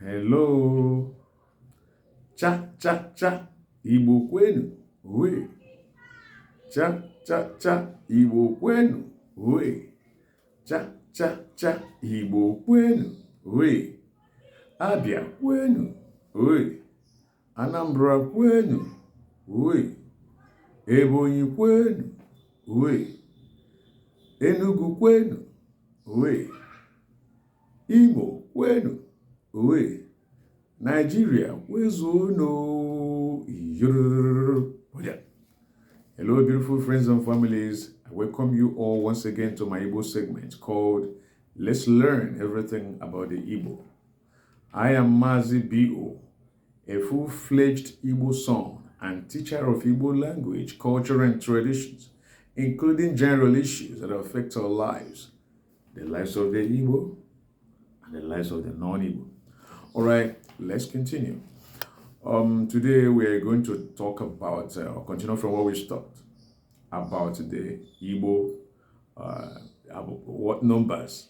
Hello. Cha, cha, cha. Igbo kwenu. We. Cha, cha, cha. Igbo kwenu. We. Cha, cha, cha. Igbo kwenu. We. Abia kwenu. We. Anambra kwenu. We. Ebonyi kwenu. We. Enugu kwenu. We. Imo kwenu. We. Nigeria, where's no? Hello, beautiful friends and families. I welcome you all once again to my Igbo segment called Let's Learn Everything About the Igbo. I am Mazi B.O., a full-fledged Igbo son and teacher of Igbo language, culture, and traditions, including general issues that affect our lives, the lives of the Igbo and the lives of the non-Igbo. All right, let's continue. Today we are going to talk about, continue from where we stopped, about the Igbo, about what numbers,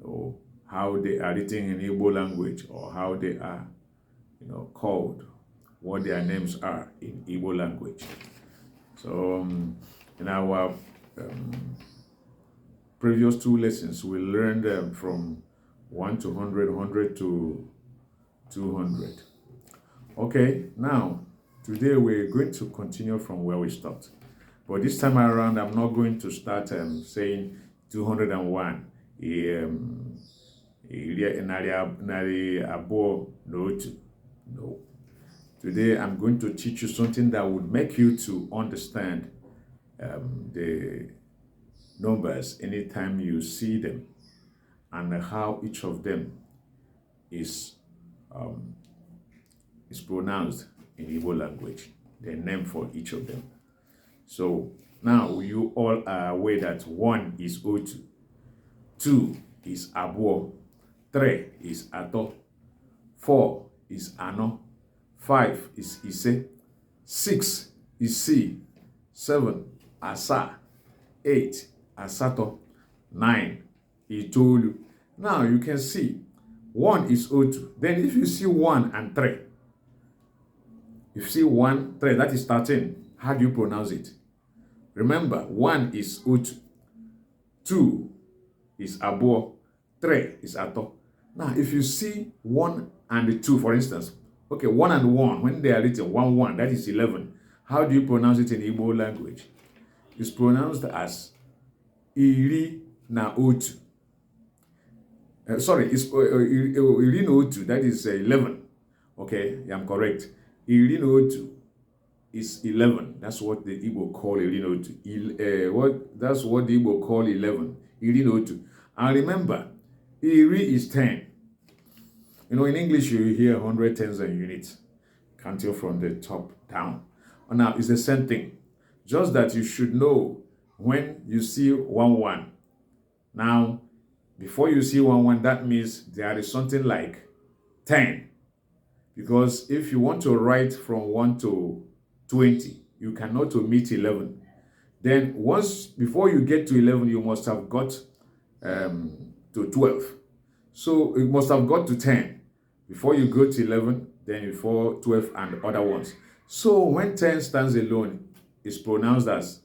or how they are written in Igbo language, or how they are, called, what their names are in Igbo language. So, in our previous two lessons, we learned from 1 to 100, 100 to 200. Okay, now, today we're going to continue from where we stopped. But this time around, I'm not going to start saying 201. No. Today, I'm going to teach you something that would make you to understand the numbers anytime you see them, and how each of them is pronounced in Igbo language, the name for each of them. So now you all are aware that 1 is Otu, 2 is Abuo, 3 is Ato, 4 is Ano, 5 is Ise, 6 is Si, 7 Asa, 8 Asato, 9 Itolu. Now you can see 1 is Otu. Then if you see 1 and 3, if you see 1, 3, that is 13. How do you pronounce it? Remember, 1 is Otu, 2 is Abuo, 3 is Ato. Now if you see 1 and 2, for instance, okay, 1 and 1, when they are written 1, 1, that is 11. How do you pronounce it in Igbo language? It's pronounced as Iri na Otu. It's Iri na Otu, that is 11. Okay, yeah, I'm correct. Iri na Otu is 11. That's what the Igbo call Iri na Otu. That's what the Igbo call 11. Iri na Otu. And remember, Iri is 10. In English you hear 100 tens and units, counting from the top down. Now it's the same thing, just that you should know when you see 1, 1. Now, before you see 1, 1, that means there is something like 10. Because if you want to write from 1 to 20, you cannot omit 11. Then before you get to 11, you must have got to 12. So you must have got to 10 before you go to 11, then before 12 and other ones. So when 10 stands alone, it's pronounced as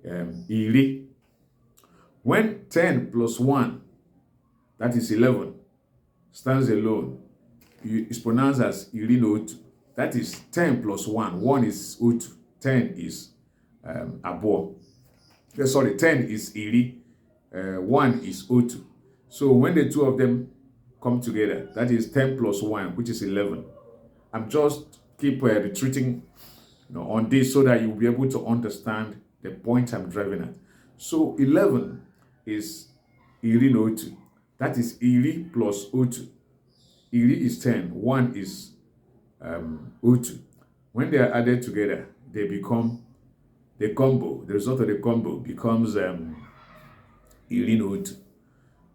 Iri. When 10 plus 1, that is 11, stands alone, it's pronounced as Iri na Otu. That is 10 plus 1. 1 is Otu, 10 is Abuo. 10 is Iri, 1 is Otu. So when the two of them come together, that is 10 plus 1, which is 11. I'm just keep retreating on this so that you'll be able to understand the point I'm driving at. So 11 is Iri na Otu. That is Iri plus Otu. Iri is 10, 1 is Otu. When they are added together, they become the combo. The result of the combo becomes Iri na Otu.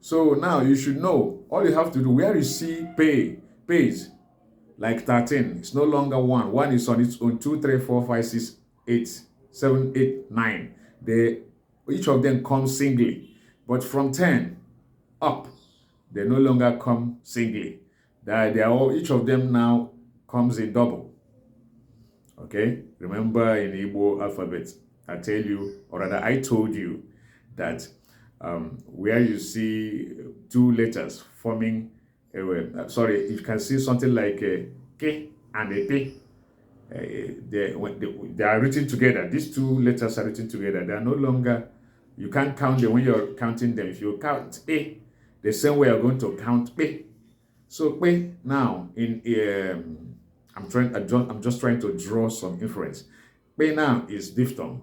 So now you should know, all you have to do, where you see pays, like 13, it's no longer 1. 1 is on its own, 2, 3, 4, 5, 6, 8, 7, 8, 9. Each of them comes singly. But from 10 up, they no longer come singly. They are all, each of them now comes in double. Okay, remember in Igbo alphabet, I tell you, or rather I told you that where you see two letters forming, sorry, you can see something like a K and a P. They are written together. These two letters are written together. They are no longer, you can't count them when you're counting them. If you count A, the same way you're going to count B. So B now in I'm just trying to draw some inference. B now is diphthong,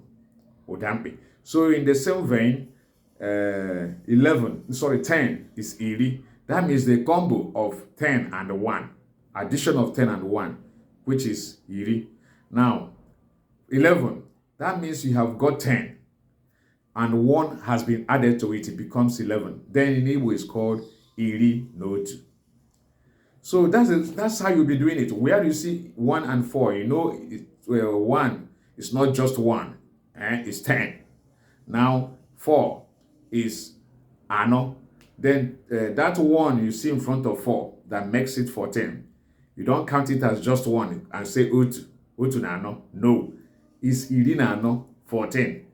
Odampi. So in the same vein, 10 is iri. That means the combo of 10 and 1, addition of 10 and 1, which is iri. Now, 11, that means you have got 10 and 1 has been added to it, it becomes 11. Then in Igbo it's called iri n'otu. So that's how you'll be doing it. Where you see 1 and 4, you know 1 is not just 1, it's 10. Now 4 is ano. Then that 1 you see in front of 4 that makes it 14. You don't count it as just 1 and say otu na ano. No, it's iri na ano, 14.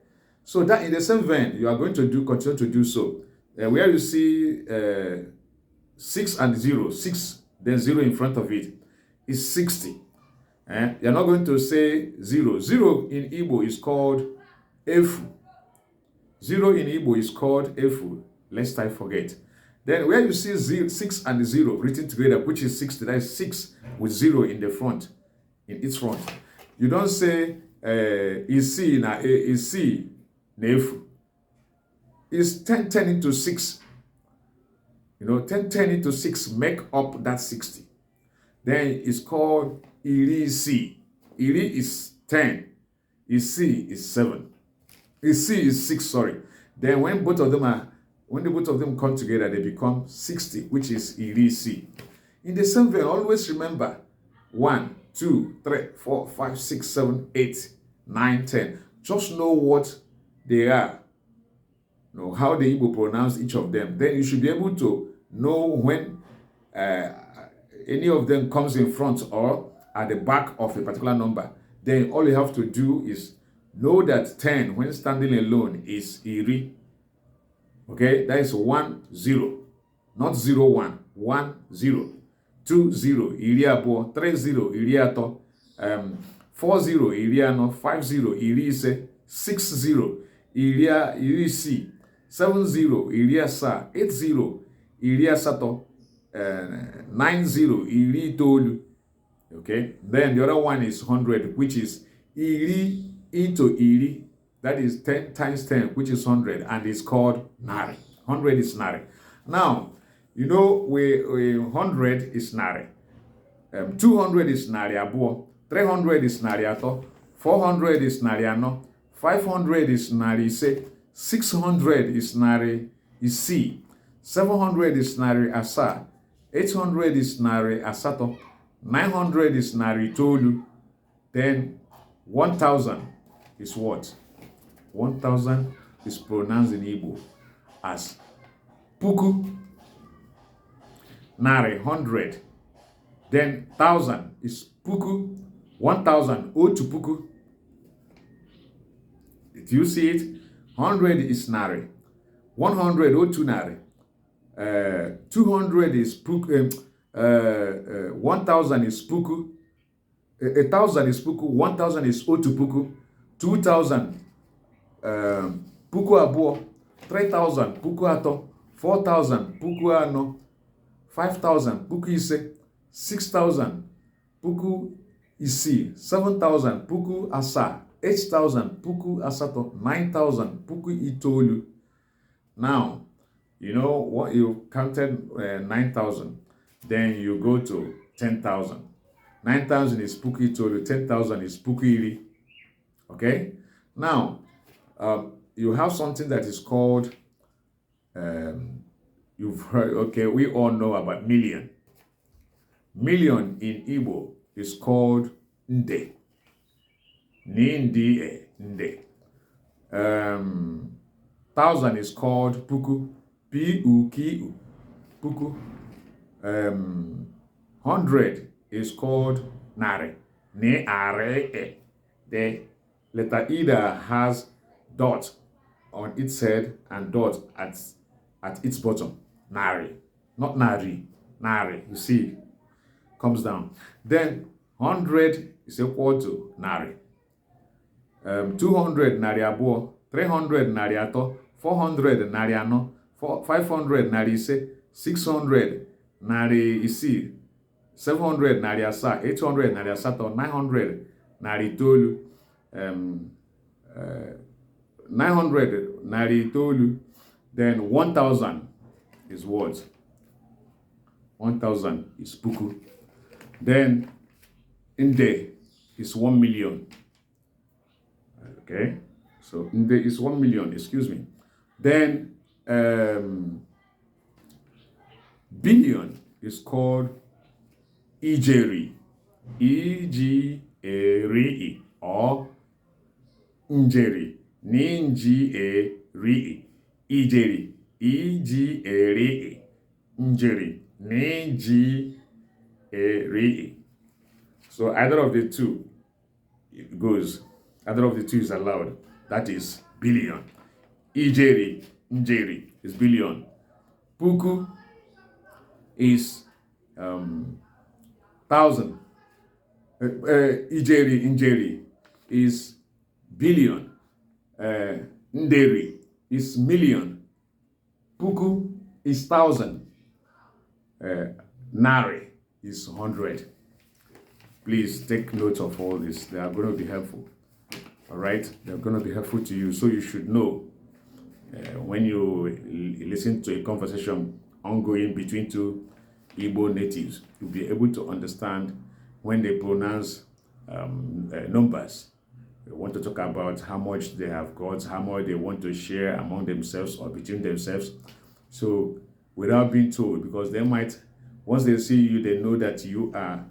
So that in the same vein, you are going to continue to do so. Where you see 6 and 0, 6, then 0 in front of it, is 60. You're not going to say 0. 0 in Igbo is called efu. 0 in Igbo is called efu, lest I forget. Then where you see 6 and 0 written together, which is 60, that is 6 with 0 in the front, in its front. You don't say isi na efu. It's 10 into 6. You know, 10 into 6 make up that 60. Then it's called iri si. Iri is 10. Isi is 7. Isi is 6, sorry. Then when the both of them come together, they become 60, which is iri si. In the same vein, always remember 1, 2, 3, 4, 5, 6, 7, 8, 9, 10. Just know what they are. Know how the Igbo pronounce each of them. Then you should be able to know when any of them comes in front or at the back of a particular number. Then all you have to do is know that 10, when standing alone, is iri. Okay, that is 1, 0, not 0, 1, 1, 0, 2, 0, iri abo, 3, 0, iri ato, 4, 0, iri ano, 5, 0, iri ise, 6, 0, iri si, 7, 0, iri asa, 8, 0, iri asato, 9, 0, iri itoolu. Okay, then the other one is 100, which is iri into iri. That is 10 times 10, which is 100, and it's called nari. 100 is nari. Now, you know, 100 is nari. 200 is nari abo. 300 is nari ato. 400 is nari ano. 500 is nari ise. 600 is nari isi. 700 is nari asa. 800 is nari asato. 900 is nari tolu. Then 1000 is what? 1000 is pronounced in Igbo as puku. Nari, 100. Then 1000 is puku. 1000, otu puku. Did you see it? 100 is nari. 100, otu nari. 200 is puku. 1000 is puku. 1000 is puku. 1000 is otu puku. 2000 puku abo. 3000 puku ato. 4000 puku ano. 5000 puku ise. 6000 puku isi. 7000 puku asa. 8000 puku asato. 9000 puku itoolu. Now, you know what, you counted 9,000. Then you go to 10,000. 9,000 is puku itoolu. 10,000 is puku iri. Okay? Now, you have something that is called, you've heard, okay, we all know about million. Million in Igbo is called nde. Ninde, nde. 1,000 is called puku. P-U-K-U. Puku. 100 is called nare. Ne-are-e. The letter E that has dot on its head and dot at its bottom. Nare. Not nari. Nare. You see, comes down. Then 100 is equal to nare. 200 narị abụọ, 300 narị atọ, 400 narị anọ, 500 narị ise, 600 narị isii, 700 narị asaa, 800 narị asatọ, 900 narị itoolu, 900 narị itoolu. Then 1000 is what? 1000 is puku. Then nde is 1 million. Okay, so there is 1 million, excuse me. Then billion is called ijeri, E-G-A-R-E, or njeri, Ninji-A-R-E, ijeri, E-G-A-R-E, njeri, Ninji-A-R-E. So either of the two it goes. Either of the two is allowed. That is billion. Ijeri, njeri is billion. Puku is thousand. Ijeri, njeri is billion. Nderi is million. Puku is thousand. Nare is 100. Please take note of all this. They are going to be helpful. All right, they're going to be helpful to you, so you should know when you listen to a conversation ongoing between two Igbo natives, you'll be able to understand when they pronounce numbers. They want to talk about how much they have got, how much they want to share among themselves or between themselves. So without being told, because they might, once they see you, they know that you are